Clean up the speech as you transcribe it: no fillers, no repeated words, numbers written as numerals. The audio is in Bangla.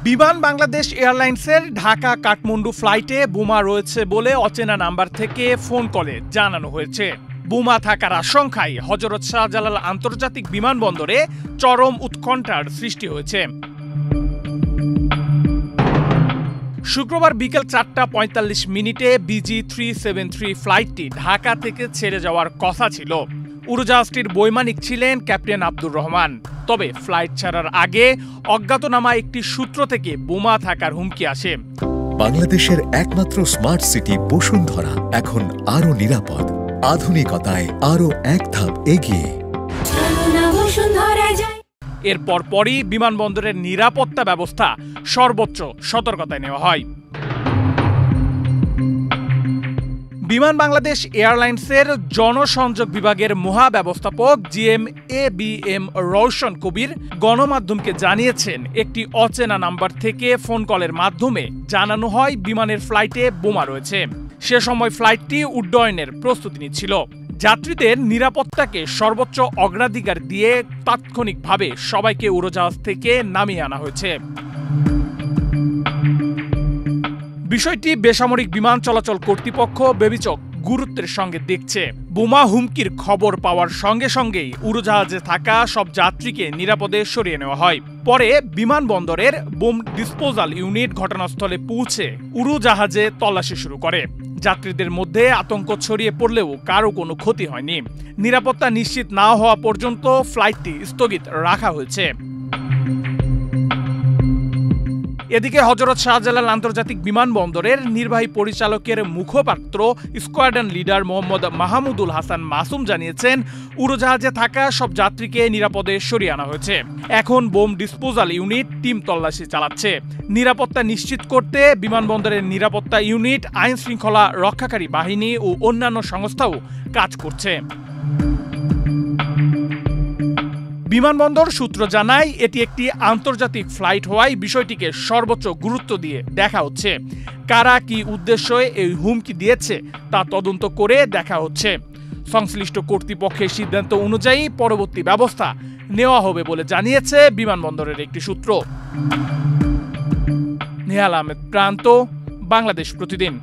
বিমান বাংলাদেশ এয়ারলাইন্সের ঢাকা কাঠমান্ডু ফ্লাইটে বোমা রয়েছে বলে অচেনা নাম্বার থেকে ফোন কলে জানানো হয়েছে। বোমা থাকার আশঙ্কায় হযরত শাহজালাল আন্তর্জাতিক বিমানবন্দরে চরম উৎকণ্ঠার সৃষ্টি হয়েছে। শুক্রবার বিকেল ৪টা ৪৫ BG373 ফ্লাইটটি ঢাকা থেকে ছেড়ে যাওয়ার কথা ছিল। উড়োজাহাজটির বৈমানিক ছিলেন ক্যাপ্টেন আব্দুর রহমান। তবে ফ্লাইট ছাড়ার আগে অজ্ঞাতনামা একটি সূত্র থেকে বোমা থাকার হুমকি আসে। বাংলাদেশের একমাত্র স্মার্ট সিটি বসুন্ধরা এখন আরো নিরাপদ, আধুনিকতায় আরো এক ধাপ এগিয়ে। এরপর পরই বিমানবন্দরের নিরাপত্তা ব্যবস্থা সর্বোচ্চ সতর্কতায় নেওয়া হয়। বিমান বাংলাদেশ এয়ারলাইন্সের জনসংযোগ বিভাগের মহাব্যবস্থাপক GM রওশন কবির গণমাধ্যমকে জানিয়েছেন, একটি অচেনা নাম্বার থেকে ফোন কলের মাধ্যমে জানানো হয় বিমানের ফ্লাইটে বোমা রয়েছে। সে সময় ফ্লাইটটি উড্ডয়নের প্রস্তুতি নিচ্ছিল। যাত্রীদের নিরাপত্তাকে সর্বোচ্চ অগ্রাধিকার দিয়ে তাৎক্ষণিকভাবে সবাইকে উড়োজাহাজ থেকে নামিয়ে আনা হয়েছে। বিষয়টি বেসামরিক বিমান চলাচল কর্তৃপক্ষ বেবিচক গুরুত্বের সঙ্গে দেখছে। বোমা হুমকির খবর পাওয়ার সঙ্গে সঙ্গেই উড়োজাহাজে থাকা সব যাত্রীকে নিরাপদে সরিয়ে নেওয়া হয়। পরে বিমানবন্দরের বোম ডিসপোজাল ইউনিট ঘটনাস্থলে পৌঁছে উড়োজাহাজে তল্লাশি শুরু করে। যাত্রীদের মধ্যে আতঙ্ক ছড়িয়ে পড়লেও কারো কোনো ক্ষতি হয়নি। নিরাপত্তা নিশ্চিত না হওয়া পর্যন্ত ফ্লাইটটি স্থগিত রাখা হয়েছে। এদিকে হযরত শাহজালাল আন্তর্জাতিক বিমানবন্দরের নির্বাহী পরিচালকের মুখপাত্র স্কোয়াড্রন লিডার মোহাম্মদ মাহমুদুল হাসান মাসুম জানিয়েছেন, উড়োজাহাজে থাকা সব যাত্রীকে নিরাপদে সরিয়ে আনা হয়েছে। এখন বোম ডিসপোজাল ইউনিট টিম তল্লাশি চালাচ্ছে। নিরাপত্তা নিশ্চিত করতে বিমানবন্দরের নিরাপত্তা ইউনিট, আইন শৃঙ্খলা রক্ষাকারী বাহিনী ও অন্যান্য সংস্থাও কাজ করছে। বিমানবন্দর সূত্র জানায়, এটি একটি আন্তর্জাতিক ফ্লাইট হওয়ায় বিষয়টিকে সর্বোচ্চ গুরুত্ব দিয়ে দেখা হচ্ছে। কারা কি উদ্দেশ্যে এই হুমকি দিয়েছে তা তদন্ত করে দেখা হচ্ছে। সংশ্লিষ্ট কর্তৃপক্ষের সিদ্ধান্ত অনুযায়ী পরবর্তী ব্যবস্থা নেওয়া হবে বলে জানিয়েছে বিমানবন্দরের একটি সূত্র। নেহাল আহমেদ প্রান্ত, বাংলাদেশ প্রতিদিন।